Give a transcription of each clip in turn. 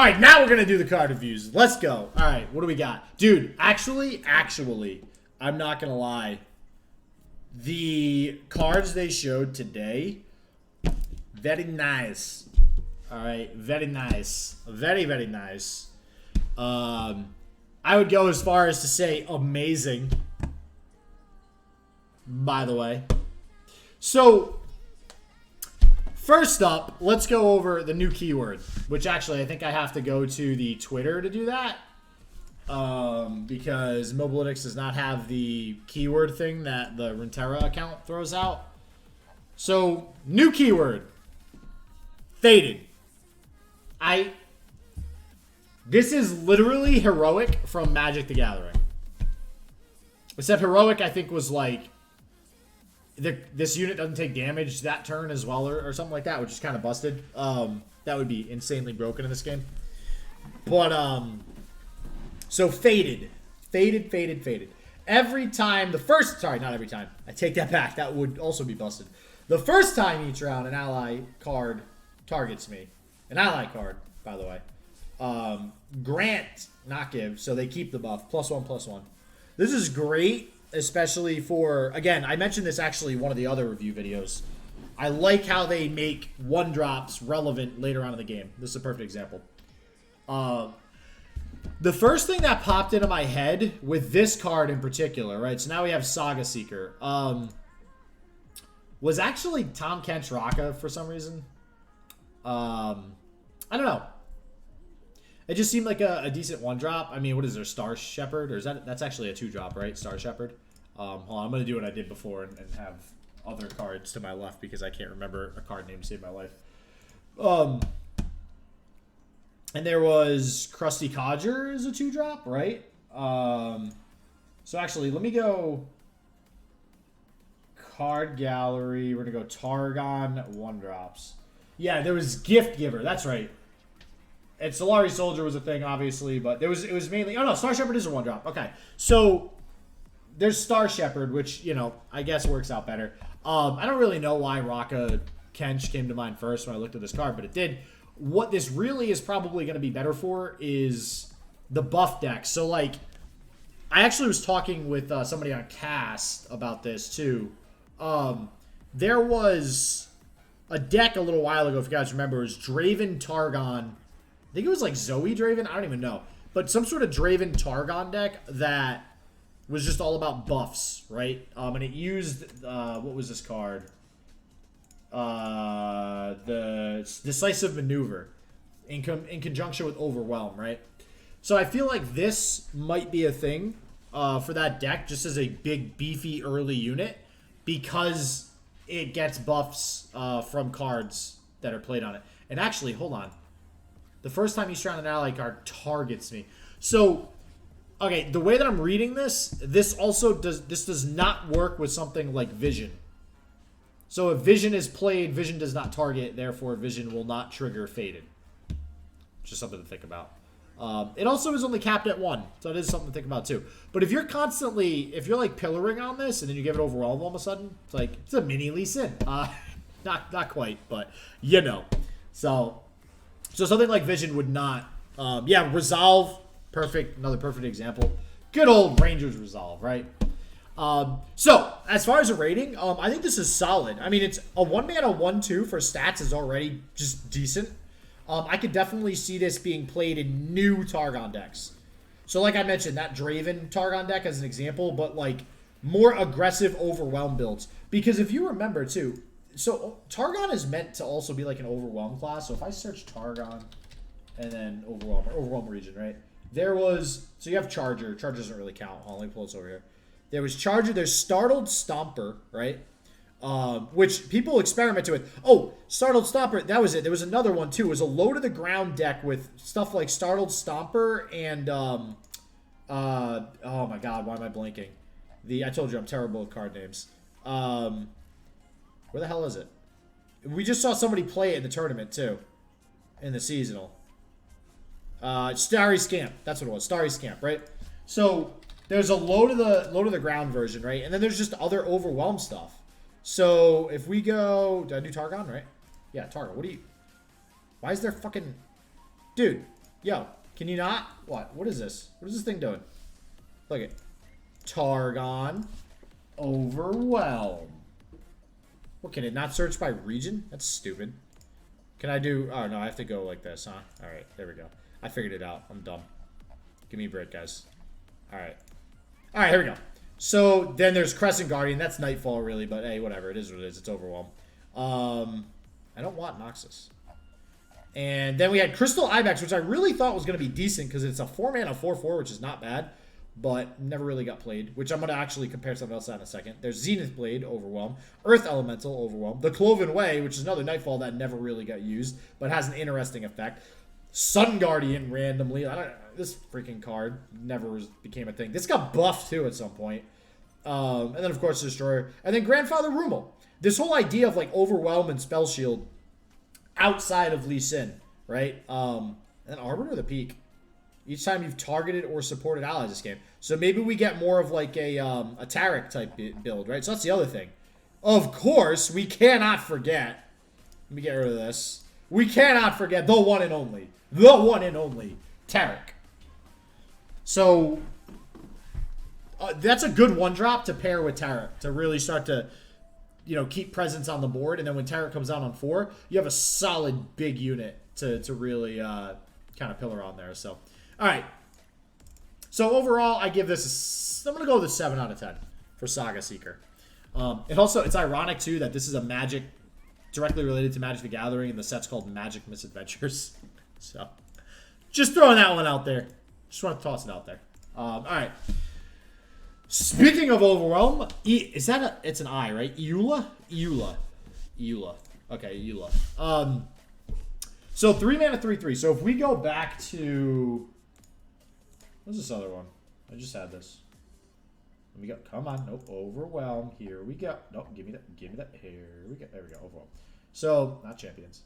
All right, now we're going to do the card reviews. Let's go. All right, what do we got? Dude, actually, I'm not going to lie. The cards they showed today, very nice. All right, very nice. Very, very nice. I would go as far as to say amazing, by the way. So, first up, let's go over the new keyword, which actually I think I have to go to the Twitter to do that. Because Mobalytics does not have the keyword thing that the Runeterra account throws out. So, new keyword. Faded. This is literally Heroic from Magic the Gathering. Except Heroic, I think, was like, this unit doesn't take damage that turn as well, or something like that, which is kind of busted. That would be insanely broken in this game. But, so Faded. Faded. Every time, not every time. I take that back. That would also be busted. The first time each round an ally card targets me. An ally card, by the way. Grant, not give, so they keep the buff. +1/+1. This is great, especially for, again, I mentioned this actually in one of the other review videos. I like how they make 1-drops relevant later on in the game. This is a perfect example. The first thing that popped into my head with this card in particular, right? So now we have Saga Seeker. Was actually Tom Kench Raka for some reason. I don't know. It just seemed like a decent 1-drop. I mean, what is there? Star Shepherd? Or is that's actually a 2-drop, right? Star Shepherd. Hold on, I'm going to do what I did before and have other cards to my left because I can't remember a card name to save my life. And there was Krusty Codger is a 2-drop, right? So actually, let me go card gallery. We're going to go Targon 1-drops. Yeah, there was Gift Giver. That's right. And Solari Soldier was a thing, obviously, but it was mainly... Oh, no, Star Shepherd is a 1-drop. Okay, so there's Star Shepherd, which, you know, I guess works out better. I don't really know why Raka Kench came to mind first when I looked at this card, but it did. What this really is probably going to be better for is the buff deck. So, like, I actually was talking with somebody on Cast about this, too. There was a deck a little while ago, if you guys remember, it was Draven Targon. I think it was like Zoe Draven. I don't even know. But some sort of Draven Targon deck that was just all about buffs, right? And it used, what was this card? The Decisive Maneuver in conjunction with Overwhelm, right? So I feel like this might be a thing for that deck, just as a big, beefy early unit, because it gets buffs from cards that are played on it. And actually, hold on. The first time you surround an ally card targets me. So, okay, the way that I'm reading this also does not work with something like Vision. So if Vision is played, Vision does not target, therefore Vision will not trigger Faded. Just something to think about. It also is only capped at 1, so it is something to think about too. But if you're like pillaring on this and then you give it Overwhelm all of a sudden, it's a mini Lee Sin. Not quite, but you know. So something like Vision would not, Resolve, perfect, another perfect example. Good old Rangers Resolve, right? So, as far as a rating, I think this is solid. I mean, it's a 1-mana 1/2 for stats is already just decent. I could definitely see this being played in new Targon decks. So, like I mentioned, that Draven Targon deck as an example, but, like, more aggressive Overwhelm builds. Because if you remember, too, so Targon is meant to also be, like, an Overwhelm class. So, if I search Targon and then Overwhelm, or Overwhelm region, right? So you have Charger. Charger doesn't really count. Let me pull this over here. There was Charger. There's Startled Stomper, right? Which people experimented with. Oh, Startled Stomper. That was it. There was another one, too. It was a low-to-the-ground deck with stuff like Startled Stomper and... oh, my God. Why am I blanking? I told you I'm terrible with card names. Where the hell is it? We just saw somebody play it in the tournament, too. In the seasonal. Starry Scamp. That's what it was. Starry Scamp, right? So... There's a low to the ground version, right? And then there's just other Overwhelm stuff. So if we go, did I do Targon, right? Yeah, Targon. Why is there fucking, dude? Yo, can you not? What? What is this? What is this thing doing? Look at Targon. Overwhelm. What, can it not search by region? That's stupid. Can I do... Oh, no, I have to go like this, huh? Alright, there we go. I figured it out. I'm dumb. Give me a break, guys. Alright. Alright, here we go. So, then there's Crescent Guardian. That's Nightfall, really, but hey, whatever. It is what it is. It's Overwhelm. I don't want Noxus. And then we had Crystal Ibex, which I really thought was going to be decent because it's a 4-mana 4/4, which is not bad, but never really got played, which I'm going to actually compare something else to in a second. There's Zenith Blade, Overwhelm. Earth Elemental, Overwhelm. The Cloven Way, which is another Nightfall that never really got used, but has an interesting effect. Sun Guardian, randomly. This freaking card never became a thing. This got buffed, too, at some point. And then, of course, Destroyer. And then Grandfather Rumal. This whole idea of, like, Overwhelm and Spell Shield outside of Lee Sin, right? And then Arbiter of the Peak. Each time you've targeted or supported allies this game. So maybe we get more of like a Taric type build, right? So that's the other thing. Of course, we cannot forget. Let me get rid of this. We cannot forget the one and only. The one and only Taric. So that's a good one drop to pair with Taric to really start to, you know, keep presence on the board. And then when Taric comes out on 4, you have a solid big unit to really kind of pillar on there. So, all right. So overall, I give this I'm going to go with a 7 out of 10 for Saga Seeker. It's ironic, too, that this is a Magic, directly related to Magic the Gathering, and the set's called Magic Misadventures. So, just throwing that one out there. Just want to toss it out there. All right. Speaking of Overwhelm, it's an I, right? Eula? Eula. Okay, Eula. So 3 mana, 3/3. So if we go back to... What's this other one? I just had this. Let me go. Come on. Nope. Overwhelm. Here we go. Nope. Give me that. Here we go. There we go. Overwhelm. So, not champions.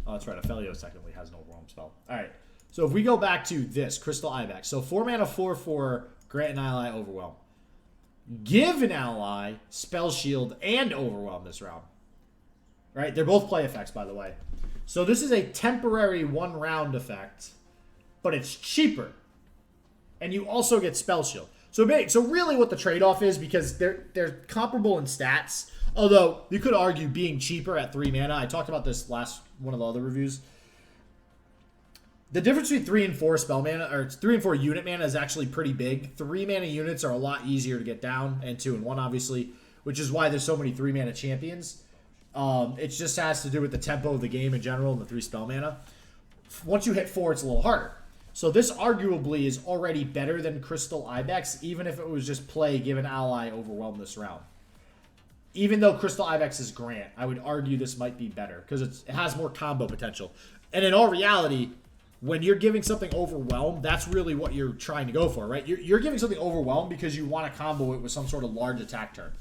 Oh, that's right. Aphelios technically has an Overwhelm spell. All right. So if we go back to this, Crystal Ibex. So 4 mana, 4/4, grant an ally Overwhelm. Give an ally Spell Shield and Overwhelm this round. Right? They're both play effects, by the way. So this is a temporary 1-round effect, but it's cheaper. And you also get Spell Shield. So really what the trade-off is, because they're comparable in stats, although you could argue being cheaper at 3 mana. I talked about this last one of the other reviews. The difference between 3 and 4 spell mana, or 3 and 4 unit mana, is actually pretty big. 3 mana units are a lot easier to get down, and 2 and 1 obviously, which is why there's so many 3 mana champions. It just has to do with the tempo of the game in general and the 3 spell mana. Once you hit 4, it's a little harder. So this arguably is already better than Crystal Ibex, even if it was just play, give an ally, Overwhelm this round. Even though Crystal Ibex is Grant, I would argue this might be better, because it has more combo potential. And in all reality, when you're giving something Overwhelm, that's really what you're trying to go for, right? You're giving something Overwhelm because you want to combo it with some sort of large attack turn.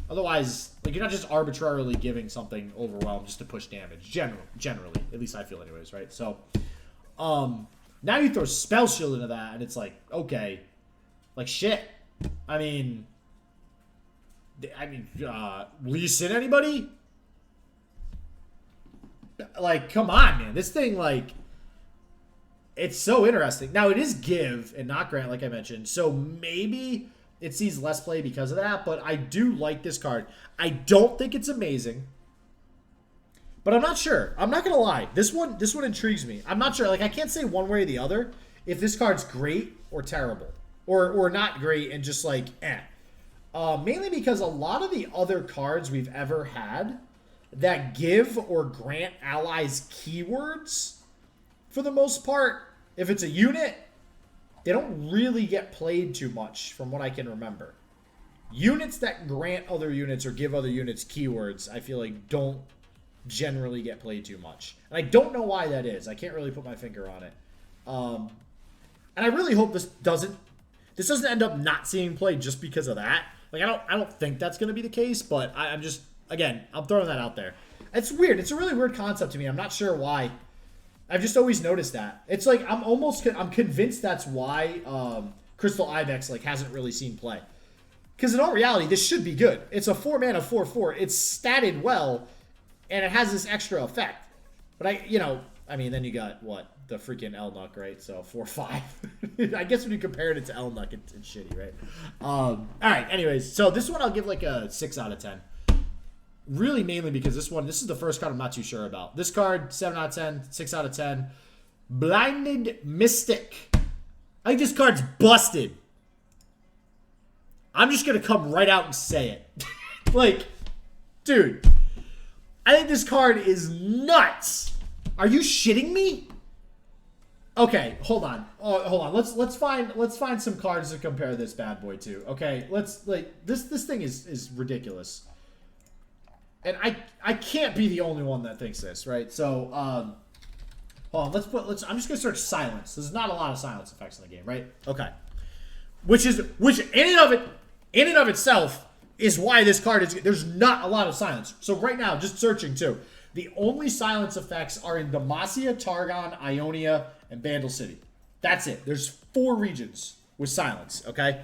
Otherwise, like, you're not just arbitrarily giving something Overwhelm just to push damage. Generally. At least I feel anyways, right? So, now you throw Spell Shield into that, and it's like, okay. Like, shit. I mean, Lee Sin, anybody? Like, come on, man. This thing, like, it's so interesting. Now, it is give and not grant, like I mentioned. So, maybe it sees less play because of that, but I do like this card. I don't think it's amazing, but I'm not sure. I'm not gonna lie. This one intrigues me. I'm not sure. Like, I can't say one way or the other if this card's great or terrible, or not great and just like mainly because a lot of the other cards we've ever had that give or grant allies keywords, for the most part, if it's a unit, they don't really get played too much from what I can remember. Units that grant other units or give other units keywords, I feel like don't generally get played too much. And I don't know why that is. I can't really put my finger on it. And I really hope this doesn't end up not seeing play just because of that. Like, I don't think that's going to be the case, but I'm just, again, I'm throwing that out there. It's weird. It's a really weird concept to me. I'm not sure why. I've just always noticed that. It's like I'm convinced that's why Crystal Ibex like hasn't really seen play. Because in all reality, this should be good. It's a 4 mana 4/4. It's statted well, and it has this extra effect. But then you got what? the freaking Elnuck, right? So 4-5. I guess when you compare it to Elnuck, it's shitty, right? All right. Anyways, so this one I'll give like a 6 out of 10. Really, mainly because this is the first card I'm not too sure about. This card, 7 out of 10, 6 out of 10. Blinded Mystic. I think this card's busted. I'm just gonna come right out and say it. Like, dude, I think this card is nuts. Are you shitting me? Okay, hold on. Oh, hold on. Let's find some cards to compare this bad boy to. Okay, this thing is ridiculous. And I can't be the only one that thinks this, right? So hold on, I'm just gonna search silence. There's not a lot of silence effects in the game, right? Okay. Which in and of itself is why this card is, there's not a lot of silence. So right now, just searching too. The only silence effects are in Demacia, Targon, Ionia, and Bandle City. That's it. There's 4 regions with silence, okay?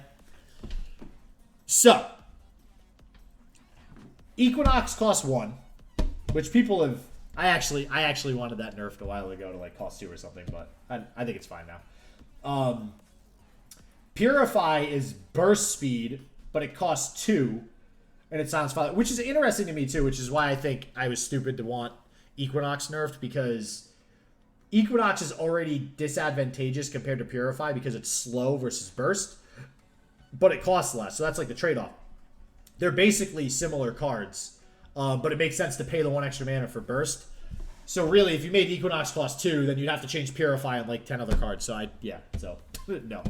So, Equinox costs 1, which people have... I actually wanted that nerfed a while ago to like cost 2 or something, but I think it's fine now. Purify is burst speed, but it costs 2. And it sounds fine, which is interesting to me too, which is why I think I was stupid to want Equinox nerfed, because Equinox is already disadvantageous compared to Purify because it's slow versus burst, but it costs less, so that's like the trade-off. They're basically similar cards, but it makes sense to pay the 1 extra mana for burst. So really, if you made Equinox cost 2, then you'd have to change Purify on like 10 other cards, so no.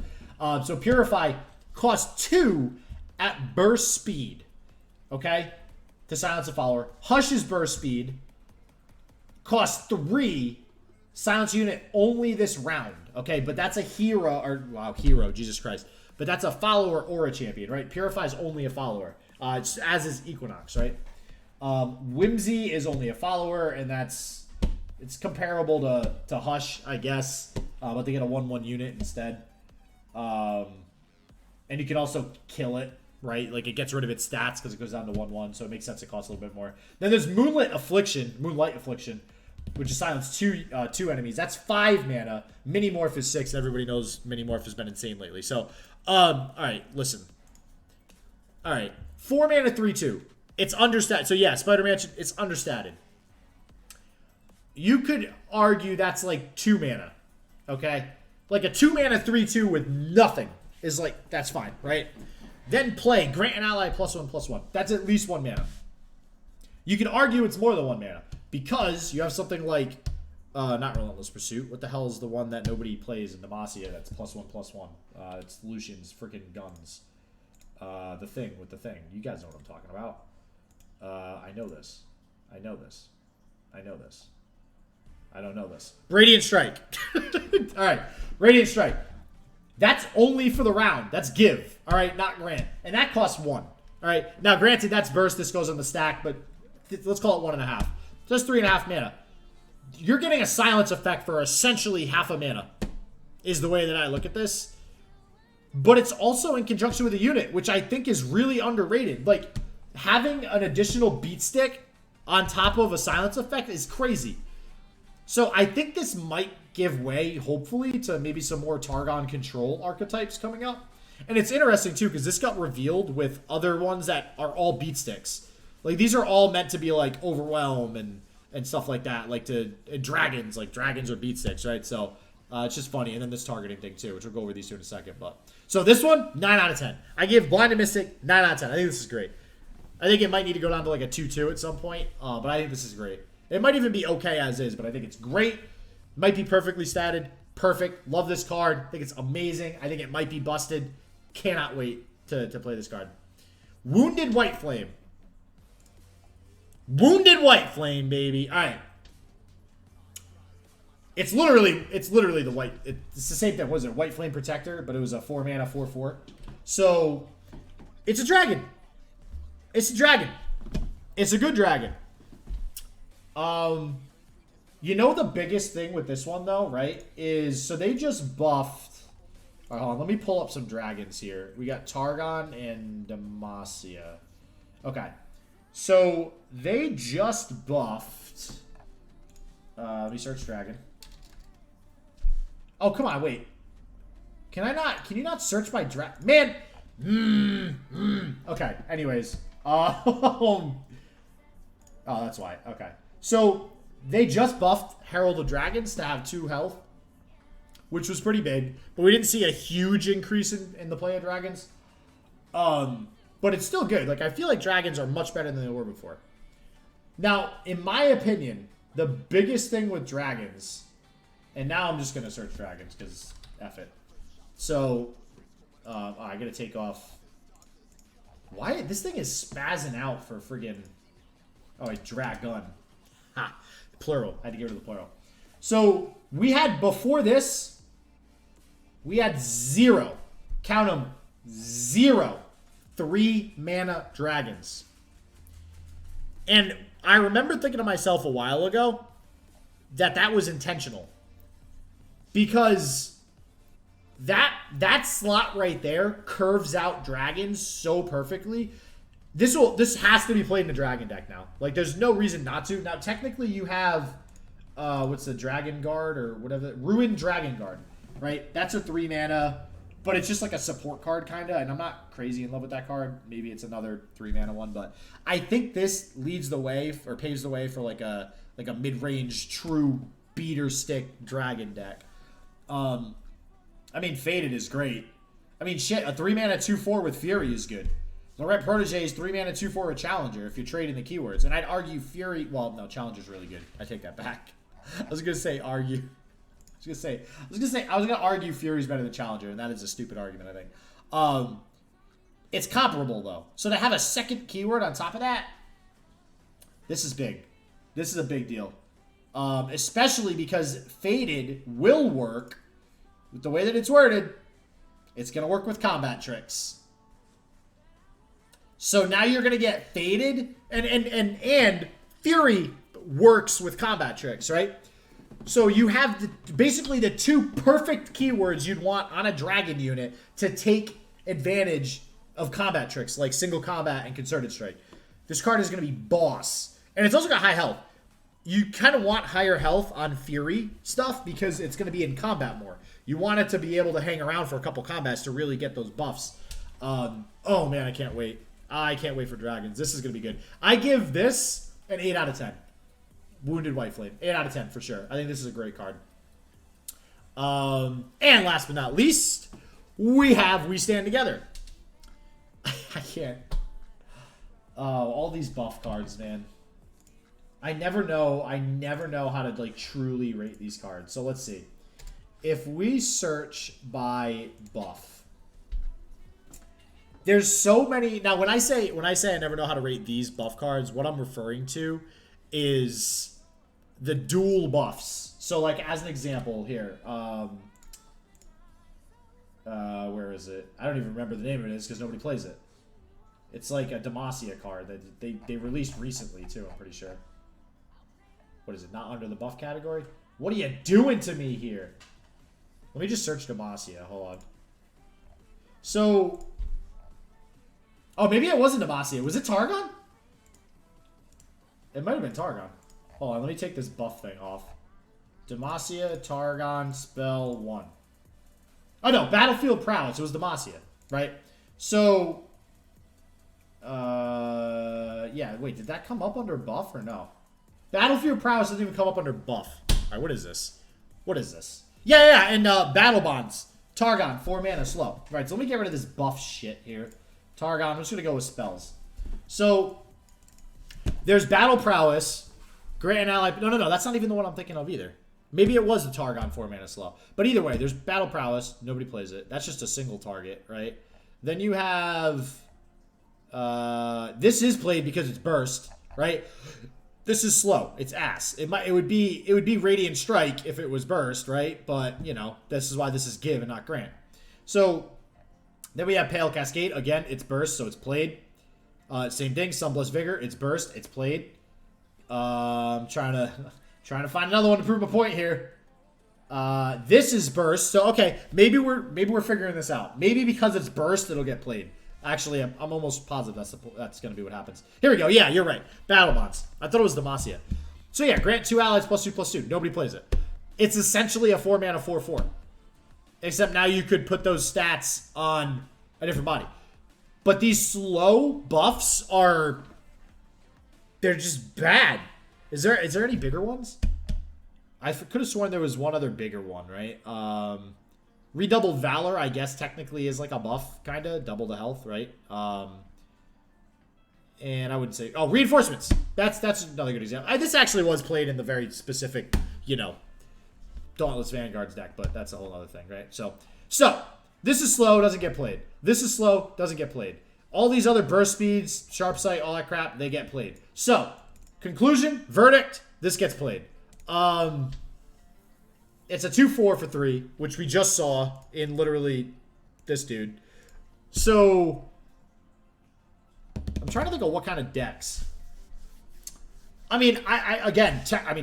So Purify costs 2 at burst speed. Okay? To silence a follower. Hush's burst speed costs 3. Silence unit only this round. Okay? But that's a hero. Or, wow, hero. Jesus Christ. But that's a follower or a champion, right? Purify is only a follower. As is Equinox, right? Whimsy is only a follower, and it's comparable to Hush, I guess. But they get a 1/1 unit instead. And you can also kill it. Right? Like, it gets rid of its stats because it goes down to 1/1, so it makes sense it costs a little bit more. Then there's Moonlight Affliction, which is silence 2 enemies. That's 5 mana. Minimorph is 6. Everybody knows Minimorph has been insane lately. So, alright, listen. Alright. 4 mana, 3/2. It's understated. So, yeah, Spider-Man, it's understated. You could argue that's like 2 mana. Okay? Like a 2 mana, 3/2 with nothing is like, that's fine, right? Then play, grant an ally +1/+1. That's at least 1 mana. You can argue it's more than 1 mana, because you have something like, not Relentless Pursuit. What the hell is the one that nobody plays in Demacia that's +1/+1? It's Lucian's freaking guns. The thing with the thing. You guys know what I'm talking about. I know this. I know this. I know this. I don't know this. Radiant Strike. Alright, Radiant Strike. That's only for the round. That's give. All right, not grant. And that costs 1. All right. Now, granted, that's burst. This goes on the stack, but let's call it 1.5. So that's 3.5 mana. You're getting a silence effect for essentially half a mana, is the way that I look at this. But it's also in conjunction with a unit, which I think is really underrated. Like, having an additional beat stick on top of a silence effect is crazy. So I think this might give way, hopefully, to maybe some more Targon control archetypes coming up. And it's interesting, too, because this got revealed with other ones that are all beat sticks. Like, these are all meant to be, like, Overwhelm and stuff like that. Like, dragons. Like, dragons are beat sticks, right? So, it's just funny. And then this targeting thing, too, which we'll go over these two in a second. But so, this one, 9 out of 10. I give Blinded Mystic 9 out of 10. I think this is great. I think it might need to go down to, like, a 2/2 at some point. But I think this is great. It might even be okay as is, but I think it's great. Might be perfectly statted. Perfect. Love this card. I think it's amazing. I think it might be busted. Cannot wait to play this card. Wounded White Flame. Wounded White Flame, baby. All right. It's literally the white. It's the same thing. What was it? White Flame Protector, but it was a 4 mana 4/4. So it's a dragon. It's a dragon. It's a good dragon. You know the biggest thing with this one though, right? Is so they just buffed. All right, hold on. Let me pull up some dragons here. We got Targon and Demacia. Okay, so they just buffed. Let me search dragon. Oh, come on, wait. Can I not? Can you not search by man? Okay. Anyways. Oh, that's why. Okay. So they just buffed Herald of Dragons to have 2 health, which was pretty big. But we didn't see a huge increase in the play of dragons. But it's still good. Like, I feel like dragons are much better than they were before. Now, in my opinion, the biggest thing with dragons, and now I'm just going to search dragons because F it. So, I got to take off. Why? This thing is spazzing out for friggin'. Oh, a dragon. Ha. Plural. I had to get rid of the plural. So, we had, before this, we had 0. Count them. 0. 3 mana dragons. And I remember thinking to myself a while ago that was intentional. Because that slot right there curves out dragons so perfectly. This has to be played in a dragon deck now. Like, there's no reason not to. Now, technically, you have what's the Dragon Guard or whatever, Ruined Dragon Guard, right? That's a 3 mana, but it's just like a support card kind of. And I'm not crazy in love with that card. Maybe it's another 3 mana one, but I think this leads the way or paves the way for like a mid-range true beater stick dragon deck. I mean, Faded is great. I mean, shit, a 3 mana 2/4 with Fury is good. Lorette Protege is 3 mana 2/4 with Challenger if you're trading the keywords. And I'd argue Fury. Well, no, Challenger's really good. I take that back. I was gonna say argue. I was gonna argue Fury's better than Challenger, and that is a stupid argument, I think. It's comparable though. So to have a second keyword on top of that, this is big. This is a big deal. Especially because Faded will work with the way that it's worded. It's gonna work with combat tricks. So now you're gonna get Faded and Fury works with combat tricks, right? So you have basically the 2 perfect keywords you'd want on a dragon unit to take advantage of combat tricks like single combat and concerted strike. This card is going to be boss. And it's also got high health. You kind of want higher health on Fury stuff because it's going to be in combat more. You want it to be able to hang around for a couple combats to really get those buffs. Oh man, I can't wait. I can't wait for dragons. This is going to be good. I give this an 8 out of 10. Wounded White Flame. 8 out of 10 for sure. I think this is a great card. And last but not least, we Stand Together. I can't. Oh, all these buff cards, man. I never know how to like truly rate these cards. So let's see. If we search by buff, there's so many. Now, when I say I never know how to rate these buff cards, what I'm referring to is the dual buffs. So, like, as an example here, where is it? I don't even remember the name of it is because nobody plays it. It's like a Demacia card that they released recently, too, I'm pretty sure. What is it? Not under the buff category? What are you doing to me here? Let me just search Demacia. Hold on. So, oh, maybe it wasn't Demacia. Was it Targon? It might have been Targon. Hold on, let me take this buff thing off. Demacia, Targon, spell 1. Oh no, Battlefield Prowess. It was Demacia, right? So, yeah, wait, did that come up under buff or no? Battlefield Prowess doesn't even come up under buff. Alright, what is this? What is this? Yeah, and Battle Bonds. Targon, 4 mana slow. Right, so let me get rid of this buff shit here. Targon, I'm just gonna go with spells. So, there's Battle Prowess. Grant an ally. No, that's not even the one I'm thinking of either. Maybe it was the Targon 4 mana slow. But either way, there's Battle Prowess. Nobody plays it. That's just a single target, right? Then you have... this is played because it's burst, right? This is slow. It's ass. It would be Radiant Strike if it was burst, right? But, you know, this is why this is give and not grant. So, then we have Pale Cascade. Again, it's burst, so it's played. Same thing. Sunblessed Vigor. It's burst. It's played. Trying to find another one to prove my point here. This is burst. So okay, maybe we're figuring this out. Maybe because it's burst, it'll get played. Actually, I'm almost positive that's gonna be what happens. Here we go. Yeah, you're right. Battle Bonds. I thought it was Demacia. So yeah, grant 2 allies +2/+2. Nobody plays it. It's essentially a 4 mana 4/4. Except now you could put those stats on a different body. But these slow buffs are... They're just bad. Is there any bigger ones? I could have sworn there was one other bigger one, right? Redoubled Valor, I guess, technically is like a buff, kind of. Double the health, right? And I wouldn't say... Oh, Reinforcements. That's another good example. This actually was played in the very specific, you know, Dauntless Vanguards deck, but that's a whole other thing, right? So this is slow, doesn't get played. This is slow, doesn't get played. All these other burst speeds, sharp sight, all that crap, they get played. So, conclusion, verdict, this gets played. It's a 2-4 for 3, which we just saw in literally this dude. So, I'm trying to think of what kind of decks. I mean,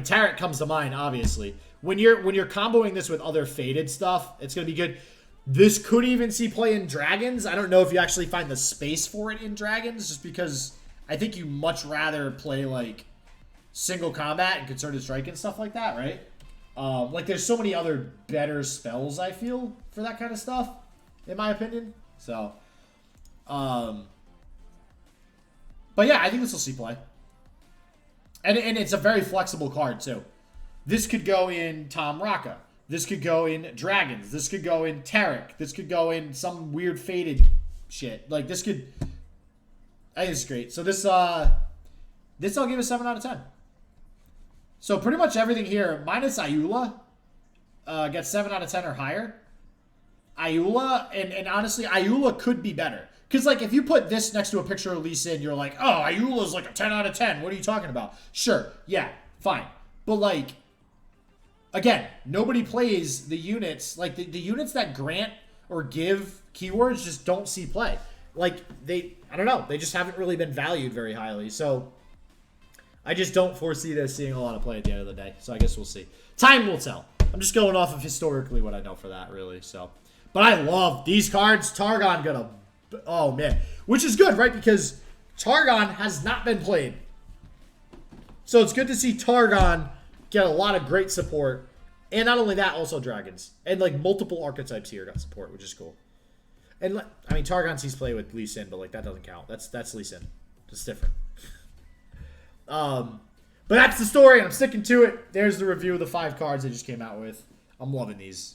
Tarot comes to mind, obviously. When you're comboing this with other faded stuff, it's gonna be good. This could even see play in Dragons. I don't know if you actually find the space for it in Dragons, just because I think you much rather play like single combat and concerted strike and stuff like that, right? Like there's so many other better spells, I feel, for that kind of stuff, in my opinion. So, but yeah, I think this will see play. And it's a very flexible card too. This could go in Tom Raka. This could go in Dragons. This could go in Tarek. This could go in some weird faded shit. Like this could... I think it's great. So this I'll give a 7 out of 10. So pretty much everything here, minus Ayula, gets 7 out of 10 or higher. Ayula, and honestly, Ayula could be better. Because, like, if you put this next to a picture of Lee Sin, you're like, oh, Ayula's like a 10 out of 10. What are you talking about? Sure. Yeah. Fine. But, like... Again, nobody plays the units, like the units that grant or give keywords just don't see play. Like I don't know, they just haven't really been valued very highly. So I just don't foresee this seeing a lot of play at the end of the day. So I guess we'll see. Time will tell. I'm just going off of historically what I know for that, really. So, but I love these cards. Targon gonna, oh man, which is good, right? Because Targon has not been played. So it's good to see Targon get a lot of great support. And not only that, also Dragons. And like multiple archetypes here got support, which is cool. And I mean, Targon sees play with Lee Sin, but like that doesn't count. That's Lee Sin. It's different. But that's the story, and I'm sticking to it. There's the review of the 5 cards I just came out with. I'm loving these.